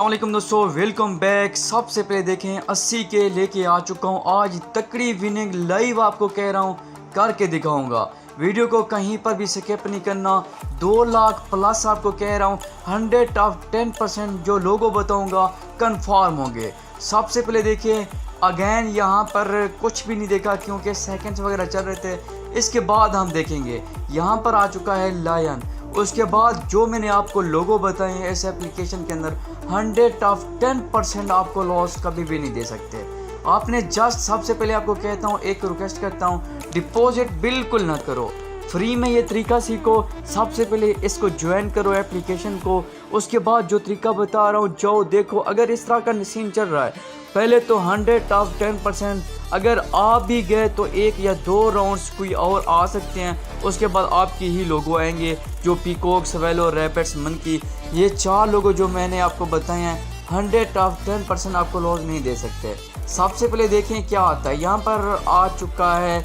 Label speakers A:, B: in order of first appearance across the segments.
A: अस्सलामुअलैकुम दोस्तों, welcome back. सबसे पहले देखें 80 के लेके आ चुका हूँ आज तकड़ी विनिंग लाइव, आपको कह रहा हूँ करके दिखाऊंगा। वीडियो को कहीं पर भी स्किप नहीं करना। 2 लाख प्लस आपको कह रहा हूँ 100 ऑफ 10% जो लोगो बताऊंगा कंफर्म होंगे। सबसे पहले देखिए अगेन यहाँ पर कुछ भी नहीं देखा क्योंकि सेकंड्स वगैरह चल रहे थे। इसके बाद हम देखेंगे यहाँ पर आ चुका है लायन। उसके बाद जो मैंने आपको लोगो बताए हैं इस एप्लीकेशन के अंदर 100 ऑफ 10% आपको लॉस कभी भी नहीं दे सकते। आपने जस्ट सबसे पहले आपको कहता हूँ, एक रिक्वेस्ट करता हूँ, डिपॉजिट बिल्कुल ना करो, फ्री में ये तरीका सीखो। सबसे पहले इसको ज्वाइन करो एप्लीकेशन को, उसके बाद जो तरीका बता रहा हूँ जाओ देखो। अगर इस तरह का सीन चल रहा है पहले तो 100 ऑफ 10%, अगर आप भी गए तो 1 या 2 राउंड्स कोई और आ सकते हैं। उसके बाद आपकी ही लोगो आएंगे जो पीकॉक, सवेलो, रैपिड्स, मंकी, ये 4 लोगो जो मैंने आपको बताए हैं 100 ऑफ 10% आपको लॉस नहीं दे सकते। सबसे पहले देखें क्या आता है। यहाँ पर आ चुका है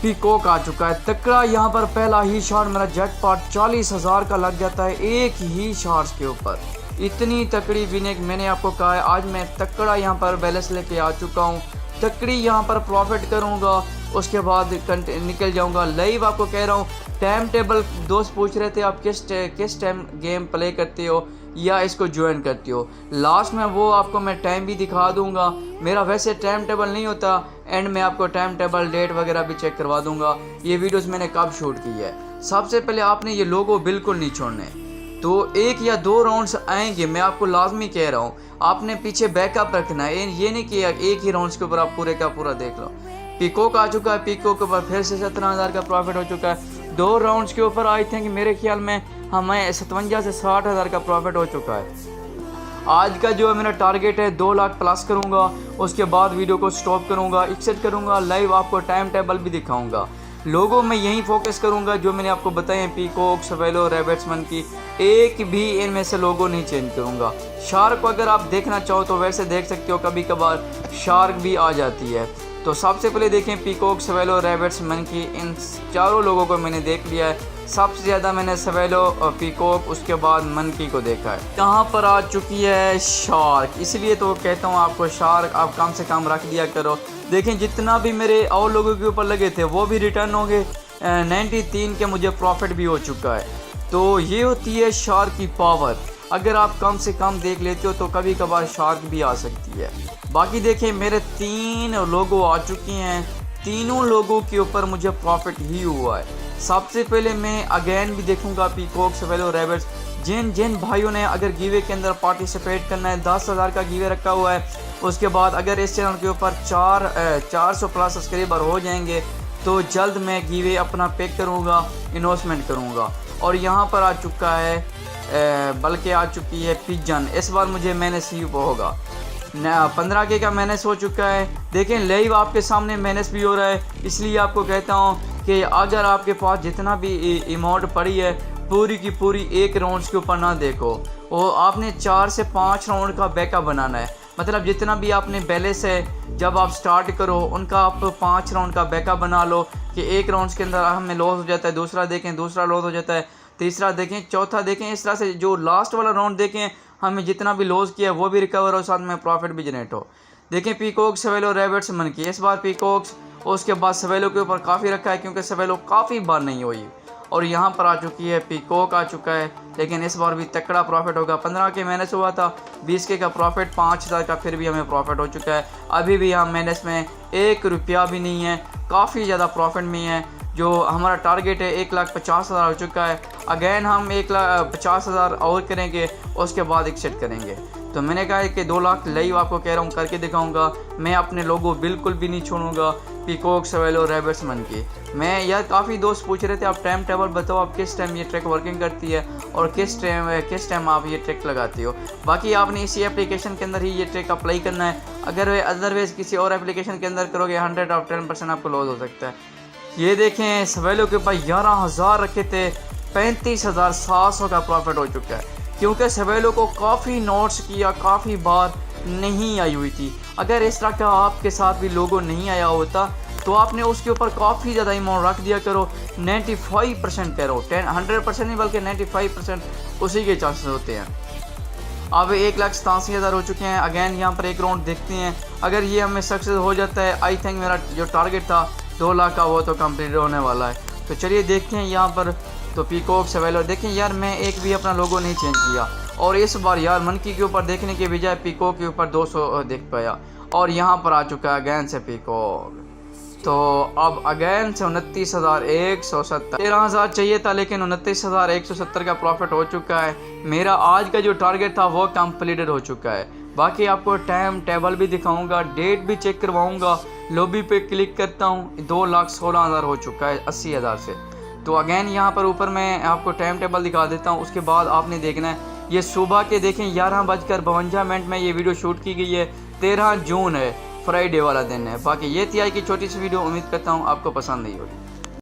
A: पीकॉक, आ चुका है तकड़ा। यहाँ पर पहला ही शॉट मेरा जैकपॉट 40,000 का लग जाता है एक ही शॉट्स के ऊपर। इतनी तकड़ी विनिंग मैंने आपको कहा है। आज मैं तकड़ा यहाँ पर बैलेंस लेके आ चुका हूँ, तकड़ी यहाँ पर प्रॉफिट करूँगा, उसके बाद निकल जाऊँगा लाइव। आपको कह रहा हूँ टाइम टेबल, दोस्त पूछ रहे थे आप किस टाइम गेम प्ले करते हो या इसको ज्वाइन करते हो। लास्ट में वो आपको मैं टाइम भी दिखा दूंगा। मेरा वैसे टाइम टेबल नहीं होता, एंड में आपको टाइम टेबल, डेट वगैरह भी चेक करवा दूंगा ये वीडियोस मैंने कब शूट की है। सबसे पहले आपने ये लोगो बिल्कुल नहीं छोड़ने। तो 1 या 2 राउंड्स आएंगे, मैं आपको लाजमी कह रहा हूँ। आपने पीछे बैकअप रखना है, ये नहीं कि एक ही राउंड्स के ऊपर आप पूरे का पूरा देख लो। पीकॉक आ चुका है, पीकॉक के ऊपर फिर से 17,000 का प्रॉफिट हो चुका है। 2 राउंड्स के ऊपर आई थिंक मेरे ख्याल में हमें 57 से 60,000 का प्रॉफिट हो चुका है। आज का जो है मेरा टारगेट है 2 लाख प्लस करूंगा, उसके बाद वीडियो को स्टॉप करूंगा, एक्सेट करूंगा, लाइव आपको टाइम टेबल भी दिखाऊंगा। लोगों में यही फोकस करूंगा जो मैंने आपको बताए हैं, पीकॉक, सवेलो, रैबिट्स, मंकी, एक भी इनमें से लोगो नहीं चेंज करूंगा। शार्क अगर आप देखना चाहो तो वैसे देख सकते हो, कभी कभार शार्क भी आ जाती है। तो सबसे पहले देखें पीकॉक, सवेलो, रैबिट्स, मंकी, इन 4 लोगों को मैंने देख लिया है। सबसे ज़्यादा मैंने सवेलो और पीकॉक, उसके बाद मंकी को देखा है। यहाँ पर आ चुकी है शार्क, इसलिए तो कहता हूँ आपको शार्क आप कम से कम रख दिया करो। देखें जितना भी मेरे और लोगों के ऊपर लगे थे वो भी रिटर्न हो गए। 93 के मुझे प्रॉफिट भी हो चुका है। तो ये होती है शार्क की पावर। अगर आप कम से कम देख लेते हो तो कभी कभार शार्क भी आ सकती है। बाकी देखें मेरे 3 लोगो आ चुके हैं, तीनों लोगों के ऊपर मुझे प्रॉफिट ही हुआ है। सबसे पहले मैं अगेन भी देखूंगा पीकॉक, सवेलो, रैबिट्स, जिन भाइयों ने अगर गिवे के अंदर पार्टिसिपेट करना है, 10,000 का गिवे रखा हुआ है। उसके बाद अगर इस चैनल के ऊपर 400 प्लस सब्सक्राइबर हो जाएंगे तो जल्द मैं गिवे अपना पिक करूँगा, इन्वेस्टमेंट करूँगा। और यहाँ पर आ चुका है बल्कि आ चुकी है पिजन। इस बार मुझे मैनेस ही होगा, 15 के का मैनेस हो चुका है। देखें लाइव आपके सामने मैनेस भी हो रहा है। इसलिए आपको कहता हूँ कि अगर आपके पास जितना भी अमाउंट पड़ी है पूरी की पूरी 1 राउंड्स के ऊपर ना देखो, वो आपने 4 से 5 राउंड का बैकअप बनाना है। मतलब जितना भी आपने बैलेंस है जब आप स्टार्ट करो उनका आप 5 राउंड का बैकअप बना लो कि 1 राउंड्स के अंदर हमें लॉस हो जाता है, दूसरा देखें दूसरा लॉस हो जाता है, तीसरा देखें, चौथा देखें, इस तरह से जो लास्ट वाला राउंड देखें हमें जितना भी लॉस किया है वो भी रिकवर हो, साथ में प्रॉफिट भी जनरेट हो। देखें पीकॉक, सवेलो, रैबिट्स, मंकी, इस बार पीकॉक्स, उसके बाद सवेलो के ऊपर काफ़ी रखा है क्योंकि सवेलो काफ़ी बार नहीं हुई। और यहाँ पर आ चुकी है पीकॉक, आ चुका है, लेकिन इस बार भी तकड़ा प्रॉफिट होगा। 15 के मैनेस हुआ था, 20 के का प्रॉफिट, 5,000 का फिर भी हमें प्रॉफिट हो चुका है। अभी भी हम मैनेस में 1 रुपया भी नहीं है, काफ़ी ज़्यादा प्रॉफिट में है। जो हमारा टारगेट है 1,50,000 हो चुका है। अगेन हम 1,50,000 और करेंगे, उसके बाद एक्सेट करेंगे। तो मैंने कहा है कि 2 लाख लाइव आपको कह रहा हूँ करके दिखाऊंगा। मैं अपने लोगों बिल्कुल भी नहीं छोड़ूंगा, पीकॉक, सवेलो, रैबिट्स, मंकी। मैं यार काफ़ी दोस्त पूछ रहे थे आप टाइम टेबल बताओ, आप किस टाइम ये ट्रिक वर्किंग करती है और किस टाइम आप ये ट्रिक लगाती हो। बाकी आपने इसी एप्लीकेशन के अंदर ही ये ट्रिक अप्लाई करना है। अगर अदरवाइज़ किसी और एप्लीकेशन के अंदर करोगे 100 ऑफ 10% आपको लॉस हो सकता है। ये देखें सवेलो के ऊपर 11,000 रखे थे, 35,700 का प्रॉफिट हो चुका है क्योंकि सवेलो को काफ़ी नोट्स किया, काफ़ी बार नहीं आई हुई थी। अगर इस तरह का आपके साथ भी लोगो नहीं आया होता तो आपने उसके ऊपर काफ़ी ज़्यादा अमाउंट रख दिया करो। 95% कह रहा हूँ, 100% नहीं बल्कि 95% उसी के चांसेस होते हैं। अब 1,87,000 हो चुके हैं। अगेन यहाँ पर एक राउंड देखते हैं, अगर ये हमें सक्सेस हो जाता है, आई थिंक मेरा जो टारगेट था 2 लाख का वो तो कंप्लीट होने वाला है। तो चलिए देखते हैं यहाँ पर। तो पीकॉक सवेलर देखें यार, मैं एक भी अपना लोगो नहीं चेंज किया, और इस बार यार मंकी के ऊपर देखने के बजाय पीकॉक के ऊपर 200 देख पाया, और यहाँ पर आ चुका है अगेन से पीकॉक। तो अब अगेन से 29,170, 13,000 चाहिए था लेकिन 29,170 का प्रॉफिट हो चुका है। मेरा आज का जो टारगेट था वो कंप्लीटेड हो चुका है। बाकी आपको टाइम टेबल भी दिखाऊंगा, डेट भी चेक करवाऊंगा। लॉबी पे क्लिक करता हूँ, 2,16,000 हो चुका है 80,000 से। तो अगेन यहाँ पर ऊपर मैं आपको टाइम टेबल दिखा देता हूँ, उसके बाद आपने देखना है। ये सुबह के देखें 11:52 में ये वीडियो शूट की गई है, 13 जून है, फ्राइडे वाला दिन है। बाकी ये थी आज की छोटी सी वीडियो, उम्मीद करता हूँ आपको पसंद नहीं होगी।